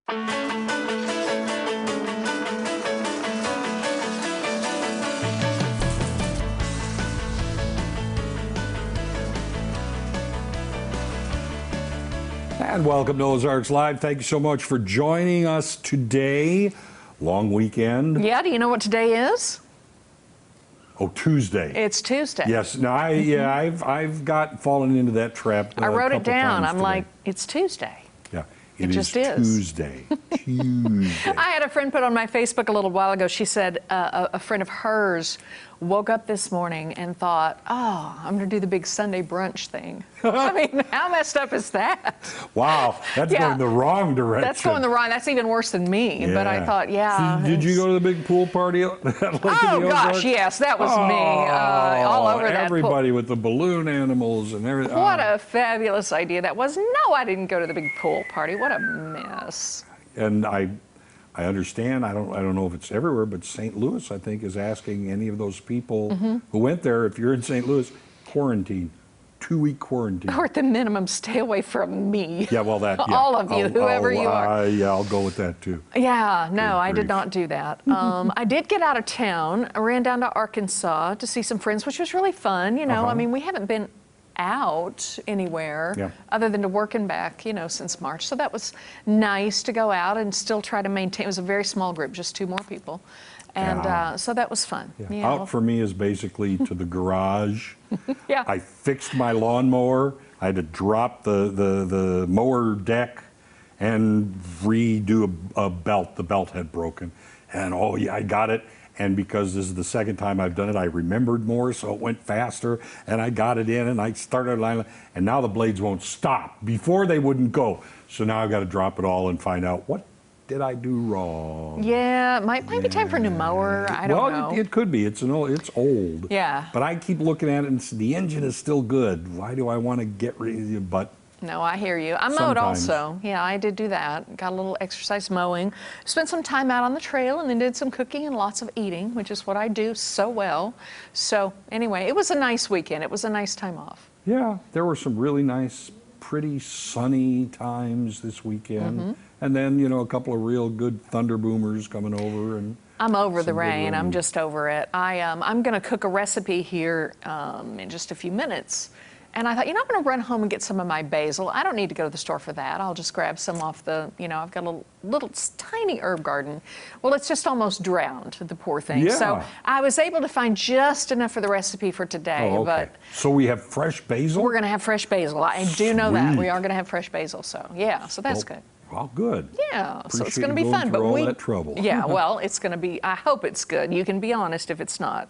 And welcome to Ozarks Live. Thank you so much for joining us today. Long weekend. Yeah, do you know what today is? Oh, Tuesday. It's Tuesday. Yes. No, I've got fallen into that trap. I wrote it down. I'm like, it's Tuesday. Yeah, it just is Tuesday. Tuesday. I had a friend put on my Facebook a little while ago. She said a friend of hers woke up this morning and thought, oh, I'm going to do the big Sunday brunch thing. I mean, how messed up is that? Wow, that's going the wrong direction. That's going the wrong. That's even worse than me. Yeah. But I thought, yeah. So did you go to the big pool party? Oh gosh, yes, that was me. All over that. Everybody with the balloon animals and everything. What a fabulous idea that was. No, I didn't go to the big pool party. What a mess. And I understand. I don't know if it's everywhere, but St. Louis, I think, is asking any of those people who went there, if you're in St. Louis, quarantine. 2-week quarantine. Or at the minimum, stay away from me. Yeah, well, that. Yeah. All of you, whoever you are. Yeah, I'll go with that too. Yeah, no, I did not do that. I did get out of town. I ran down to Arkansas to see some friends, which was really fun. You know, I mean, we haven't been out anywhere other than to work and back, you know, since March. So that was nice to go out and still try to maintain. It was a very small group, just 2 more people. And so that was fun. Yeah. You know? Out for me is basically to the garage. Yeah. I fixed my lawnmower. I had to drop the mower deck and redo a belt. The belt had broken. And oh yeah, I got it. And because this is the second time I've done it, I remembered more, so it went faster. And I got it in and I started lining, and now the blades won't stop. Before they wouldn't go. So now I've got to drop it all and find out what did I do wrong? Yeah, might be time for a new mower. I don't know. Well, it could be. It's old. Yeah. But I keep looking at it and the engine is still good. Why do I want to get rid of it? But no, I hear you. I mowed also. Yeah, I did do that. Got a little exercise mowing. Spent some time out on the trail and then did some cooking and lots of eating, which is what I do so well. So anyway, it was a nice weekend. It was a nice time off. Yeah, there were some really nice, pretty sunny times this weekend. And then, you know, a couple of real good thunder boomers coming over. And I'm over the rain. I'm just over it. I'm going to cook a recipe here in just a few minutes. And I thought, you know, I'm going to run home and get some of my basil. I don't need to go to the store for that. I'll just grab some off the, you know, I've got a little tiny herb garden. Well, it's just almost drowned, the poor thing. Yeah. So I was able to find just enough for the recipe for today. Oh, okay. But so we have fresh basil? We're going to have fresh basil. I do know that. We are going to have fresh basil. So, yeah, so that's good. Well, good. Yeah, Appreciate so it's going to be fun. But all that trouble. Yeah, well, it's going to be, I hope it's good. You can be honest if it's not.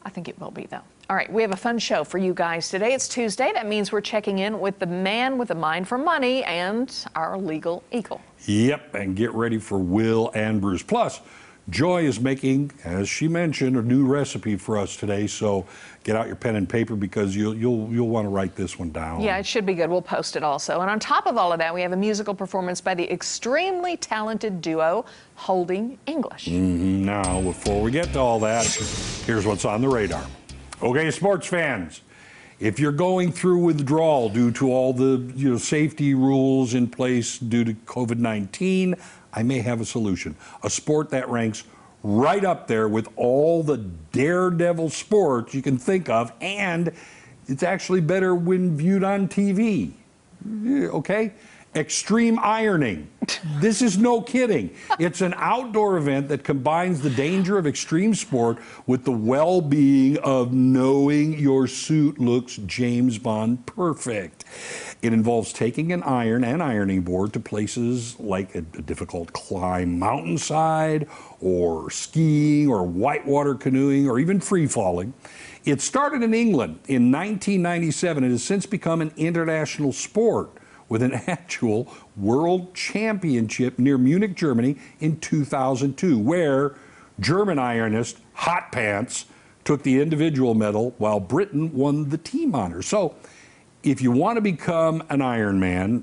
I think it will be, though. All right, we have a fun show for you guys today. It's Tuesday. That means we're checking in with the man with a mind for money and our legal eagle. Yep, and get ready for Will and Bruce. Plus, Joy is making, as she mentioned, a new recipe for us today. So get out your pen and paper because you'll want to write this one down. Yeah, it should be good. We'll post it also. And on top of all of that, we have a musical performance by the extremely talented duo Holding English. Now, before we get to all that, here's what's on the radar. Okay, sports fans, if you're going through withdrawal due to all the safety rules in place due to COVID-19, I may have a solution. A sport that ranks right up there with all the daredevil sports you can think of, and it's actually better when viewed on TV. Okay? Extreme ironing. This is no kidding. It's an outdoor event that combines the danger of extreme sport with the well-being of knowing your suit looks James Bond perfect. It involves taking an iron and ironing board to places like a difficult climb mountainside, or skiing, or whitewater canoeing, or even free falling. It started in England in 1997 and has since become an international sport, with an actual world championship near Munich, Germany in 2002, where German ironist Hot Pants took the individual medal while Britain won the team honor. So if you want to become an Ironman,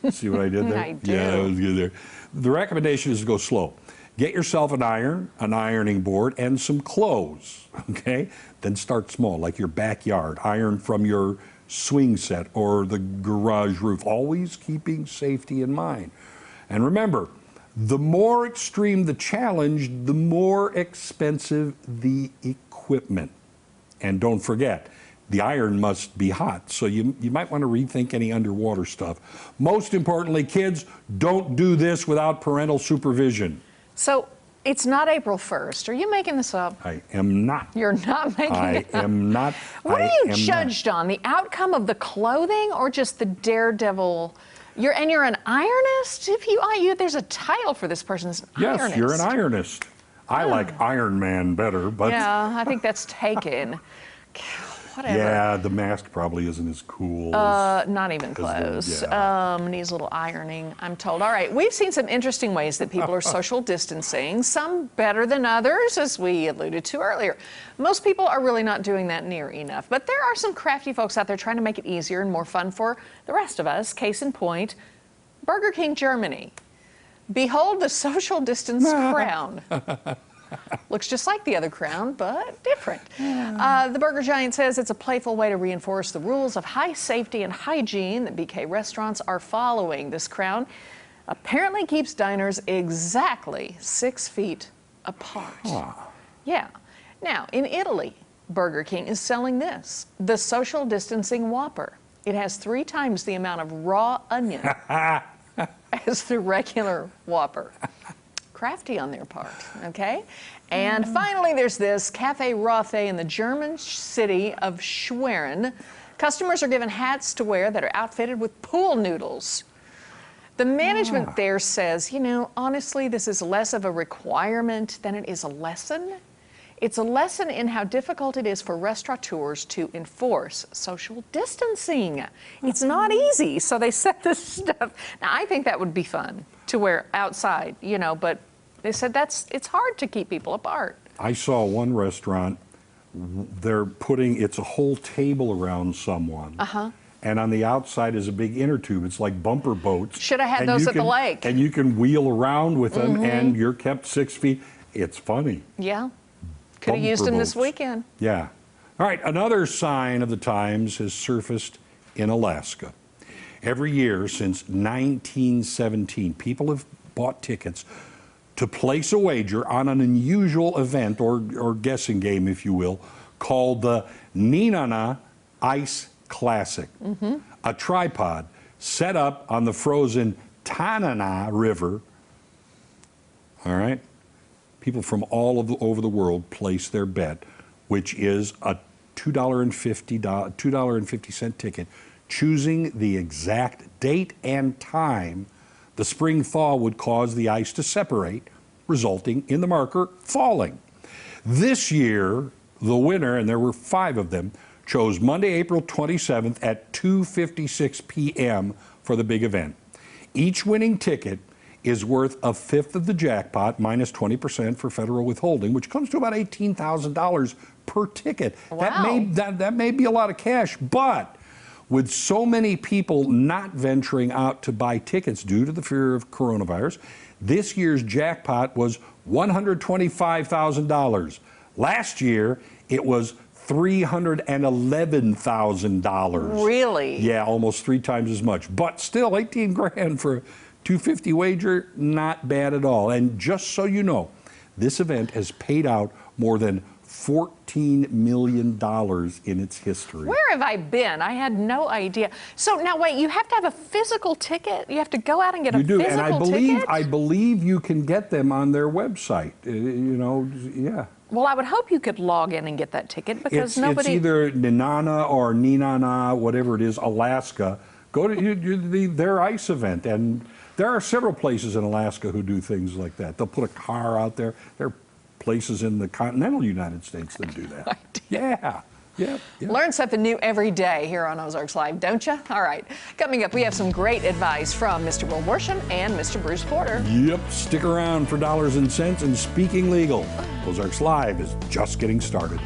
see what I did there? I do. Yeah, that was good there. The recommendation is to go slow. Get yourself an iron, an ironing board, and some clothes, okay? Then start small, like your backyard. Iron from your swing set or the garage roof, always keeping safety in mind. And remember, the more extreme the challenge, the more expensive the equipment. And don't forget, the iron must be hot, so you might want to rethink any underwater stuff. Most importantly, kids, don't do this without parental supervision. So it's not April 1st. Are you making this up? I am not. You're not making it up? I am not. What are you judged on? The outcome of the clothing or just the daredevil? You're an ironist? There's a title for this person. It's an ironist. Yes, you're an ironist. I like Iron Man better, but... Yeah, I think that's taken. Whatever. Yeah, the mask probably isn't as cool. Not even close. Needs a little ironing, I'm told. All right, we've seen some interesting ways that people are social distancing, some better than others, as we alluded to earlier. Most people are really not doing that near enough, but there are some crafty folks out there trying to make it easier and more fun for the rest of us. Case in point, Burger King Germany. Behold the social distance crown. Looks just like the other crown, but different. The burger giant says it's a playful way to reinforce the rules of high safety and hygiene that BK restaurants are following. This crown apparently keeps diners exactly 6 feet apart. Yeah. Now, in Italy, Burger King is selling this, the social distancing Whopper. It has 3 times the amount of raw onion as the regular Whopper. Crafty on their part, okay? And finally, there's this Cafe Rothe in the German city of Schwerin. Customers are given hats to wear that are outfitted with pool noodles. The management there says, honestly, this is less of a requirement than it is a lesson. It's a lesson in how difficult it is for restaurateurs to enforce social distancing. It's not easy, so they set this stuff. Now, I think that would be fun to wear outside, but they said it's hard to keep people apart. I saw one restaurant, it's a whole table around someone. And on the outside is a big inner tube. It's like bumper boats. Should have had those at the lake. And you can wheel around with them, and you're kept 6 feet. It's funny. Yeah. Could have used them this weekend. Yeah. All right, another sign of the times has surfaced in Alaska. Every year since 1917, people have bought tickets to place a wager on an unusual event or guessing game, if you will, called the Nenana Ice Classic. A tripod set up on the frozen Tanana River. All right? People from all over the world place their bet, which is a $2.50 ticket, choosing the exact date and time the spring thaw would cause the ice to separate, resulting in the marker falling. This year, the winner, and there were 5 of them, chose Monday, April 27th at 2:56 p.m. for the big event. Each winning ticket is worth a fifth of the jackpot, minus 20% for federal withholding, which comes to about $18,000 per ticket. Wow. That may be a lot of cash, but with so many people not venturing out to buy tickets due to the fear of coronavirus, this year's jackpot was $125,000. Last year, it was $311,000. Really? Yeah, almost 3 times as much. But still, 18 grand for a 250 wager, not bad at all. And just so you know, this event has paid out more than $14 million in its history. Where have I been? I had no idea. So now wait, you have to have a physical ticket? You have to go out and get a physical ticket? And I believe you can get them on their website. Yeah. Well, I would hope you could log in and get that ticket because it's either Nenana or Nenana, whatever it is, Alaska. Go to their ice event, and there are several places in Alaska who do things like that. They'll put a car out there. There are places in the continental United States that do that. Yeah. Learn something new every day here on Ozarks Live, don't you? All right. Coming up, we have some great advice from Mr. Will Worsham and Mr. Bruce Porter. Yep. Stick around for Dollars and Cents and Speaking Legal. Ozarks Live is just getting started.